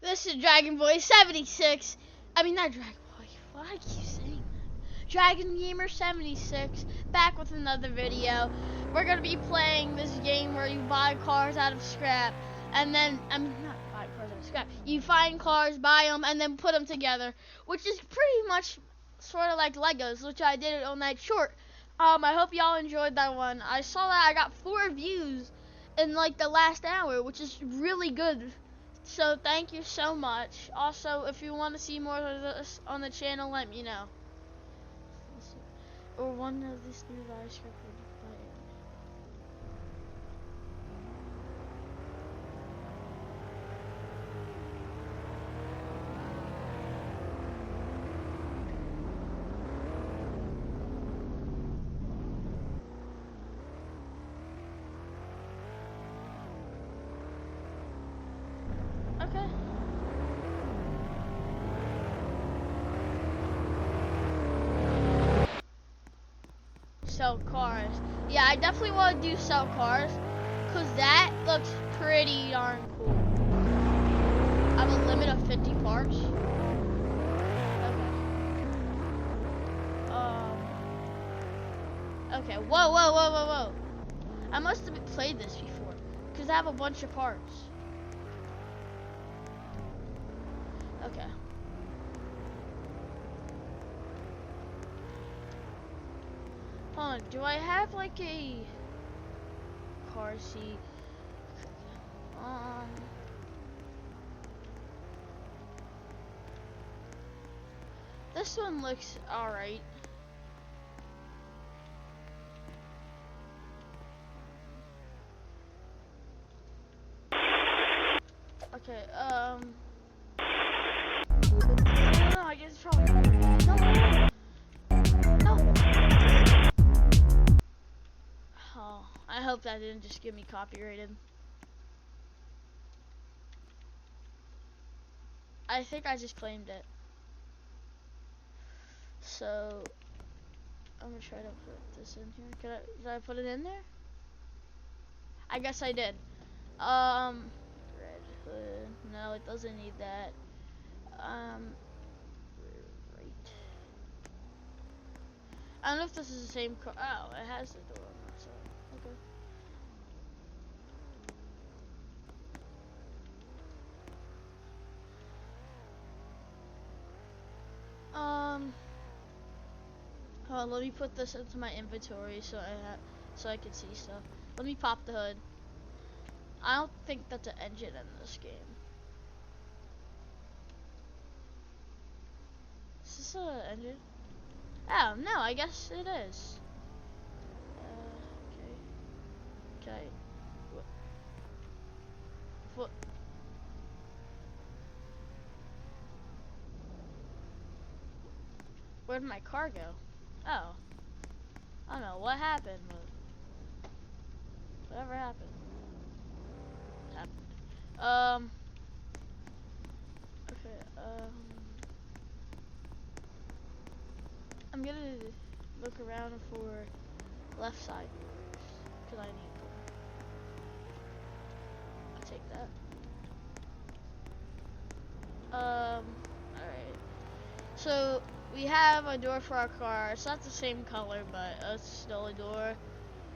This is Dragon Boy 76. I mean, not Dragon Boy. Why do I keep saying that? Dragon Gamer 76. Back with another video. We're going to be playing this game where you buy cars out of scrap. And then, I mean, not buy cars out of scrap. You find cars, buy them, and then put them together. Which is pretty much sort of like Legos, which I did on that short. I hope y'all enjoyed that one. I saw that I got 4 views in like the last hour, which is really good. So thank you so much. Also, if you want to see more of this on the channel, let me know. Or one of these new live script will be playing. Okay. Sell cars. Yeah, I definitely want to do sell cars, because that looks pretty darn cool. I have a limit of 50 parts. Okay. Okay, whoa. I must have played this before, because I have a bunch of parts. Okay. Hold on, do I have like a car seat? This one looks alright. Okay, no, I guess it's probably no. Oh, I hope that didn't just get me copyrighted. I think I just claimed it. So I'm gonna try to put this in here. Did I put it in there? I guess I did. Red hood. No, it doesn't need that. Right. I don't know if this is the same car. Oh, it has the door on that side. Okay. Hold on, let me put this into my inventory so I can see stuff. Let me pop the hood. I don't think that's an engine in this game. Is this an engine? Oh, no, I guess it is. Okay. What? Where'd my car go? Oh. I don't know what happened, but whatever happened. Okay, I'm gonna look around for left side doors, because I need them. I'll take that. Alright. So, we have a door for our car. It's not the same color, but it's still a door.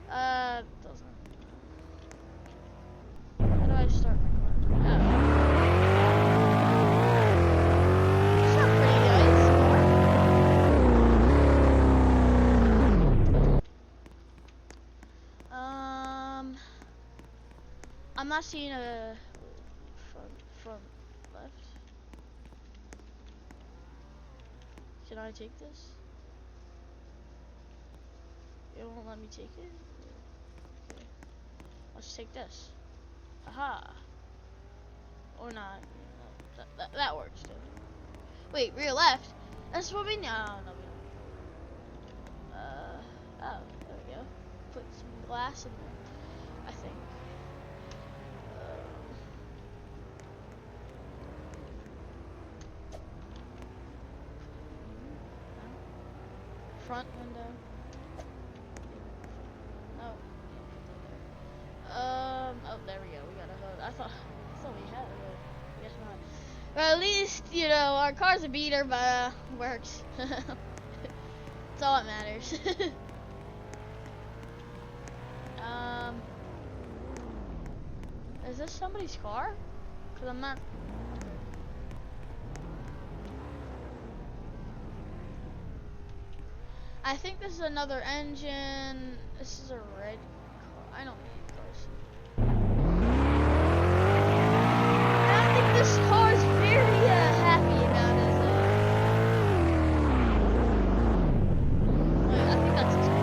Doesn't. How do I start my car? I'm not seeing a front left. Can I take this? It won't let me take it? Okay. Let's take this. Aha. Or not. That works too. Wait, rear left? That's what we know. No, we don't. Oh, there we go. Put some glass in there, I think. Front window. No. Oh, there we go. We got a hood. I thought we had a hood. I guess not. Or at least, you know, our car's a beater, but works. That's all that matters. Is this somebody's car? Cause I'm not. I think this is another engine. This is a red car. I don't need cars. I don't think this car is very happy about it. Wait, I think that's his car.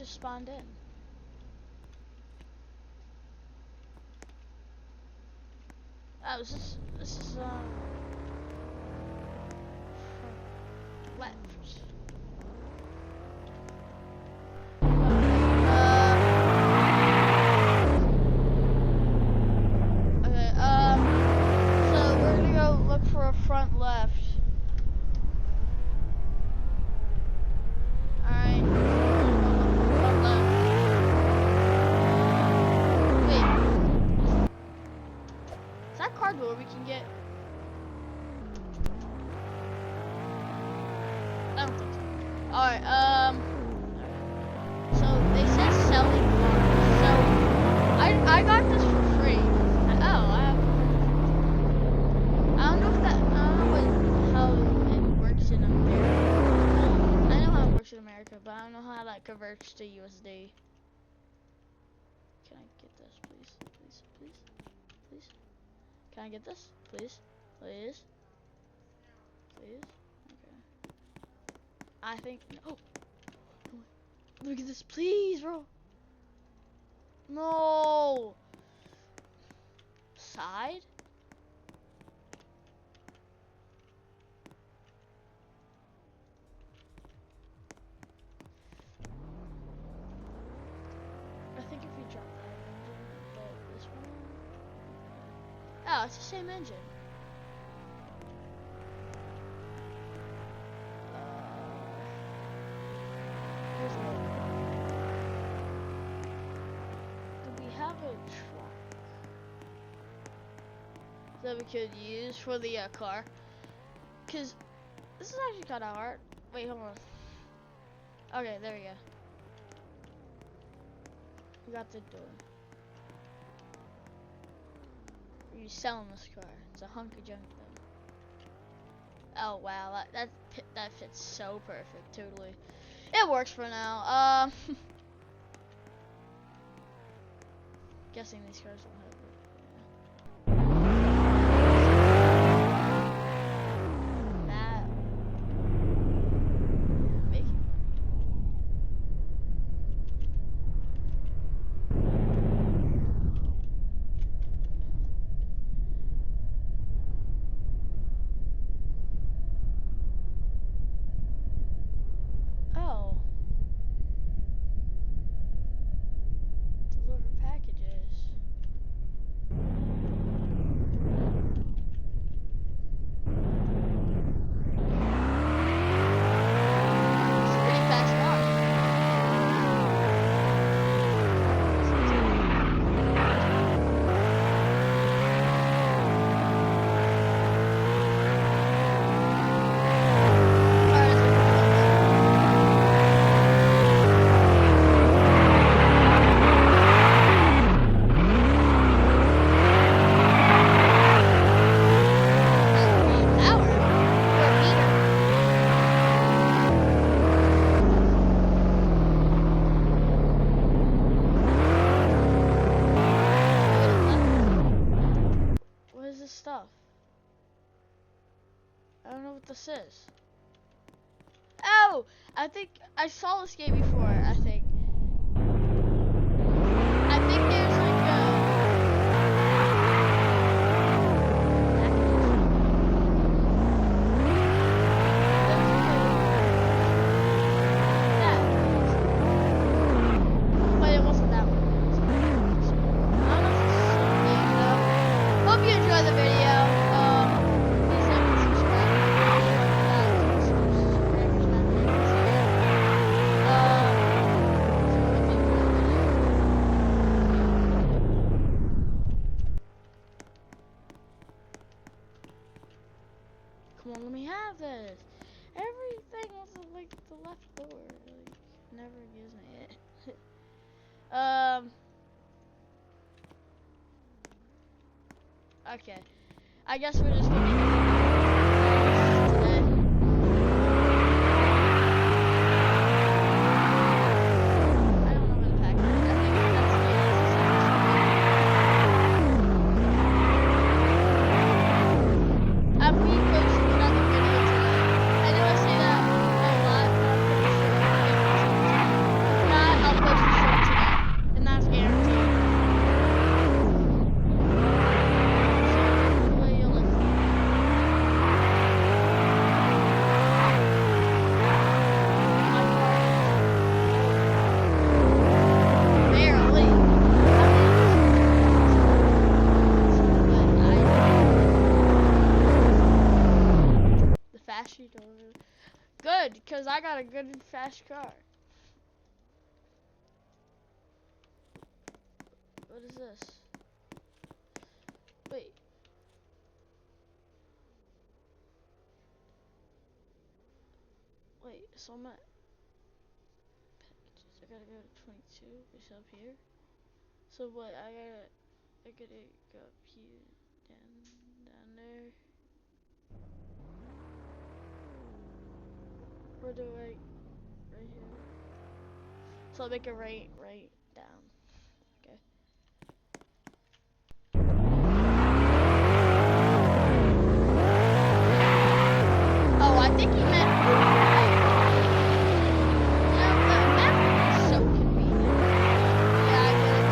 Spawned in. Oh, this is left. Okay, so we're gonna go look for a front left. Alright. Door we can get. I don't think so. Alright, so they said selling cars. So I got this for free. I don't know if that how it works in America. I know how it works in America, but I don't know how that converts to USD. Can I get this, please? Please, please, please. Can I get this? Please? Please? Please? Okay. I think... Oh! Look at this, please, bro! No! Side? I think if we drop that engine, this one... Oh, it's the same engine. Here's one. Do we have a truck that we could use for the car? Cause this is actually kind of hard. Wait, hold on. Okay, there we go. We got the door. You selling this car? It's a hunk of junk though. Oh wow, that fits so perfect. Totally, it works for now. Guessing these cars don't have it. That making. Stuff. I don't know what this is. Oh! I think I saw this game before, I think. I think there's like a... Yeah. But it wasn't that one. I don't know if it's the same game though. won't let me have this. Everything was like the left door. Like, never gives me it. Okay. I guess we're just gonna today. I don't know where the pack is. I think that's I'm being close to another video today. I know I say that a lot, but I'm pretty sure I'll If not, I'll post a short today. And that's guaranteed. So, you'll listen. My car barely. The fast sheet over. Good, because I got a good and fast car. What is this? Wait. Wait, so I'm at packages. I gotta go to 22. It's up here. So what? I gotta go up here, down there. Where do I? Right here. So I'll make a right down. Okay. Oh, I think he meant. Yeah, the map is so convenient. Yeah, I get it.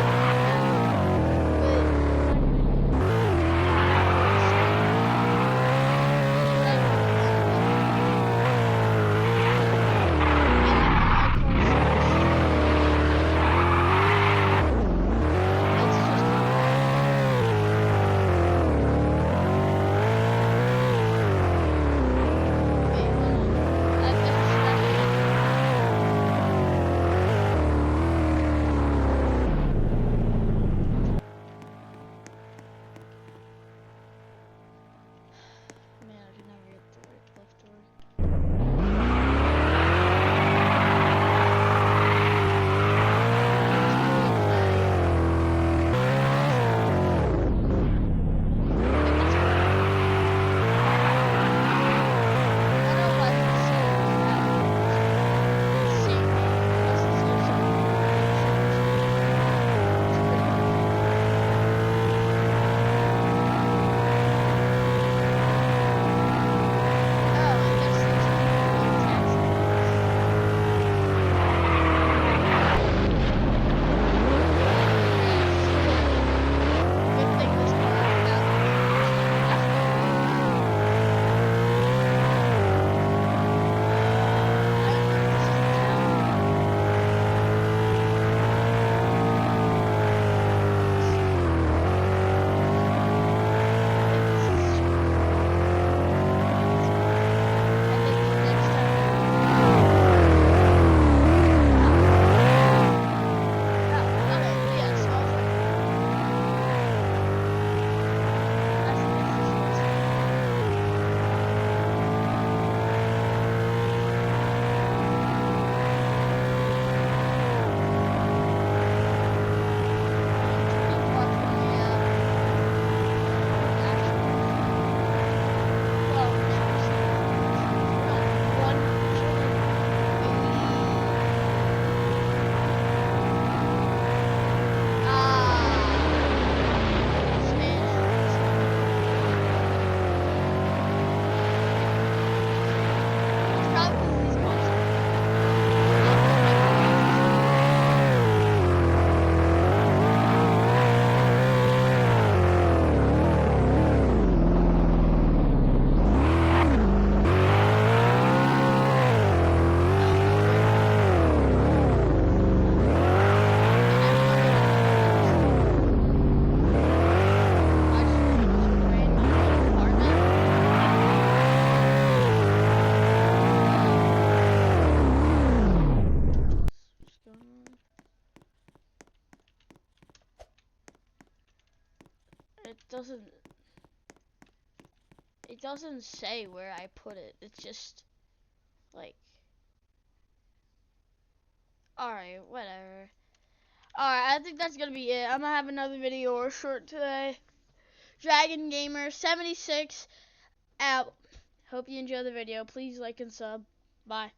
It doesn't. It doesn't say where I put it. It's just like, alright, whatever. Alright, I think that's gonna be it. I'm gonna have another video or short today. Dragon Gamer 76 out. Hope you enjoy the video. Please like and sub. Bye.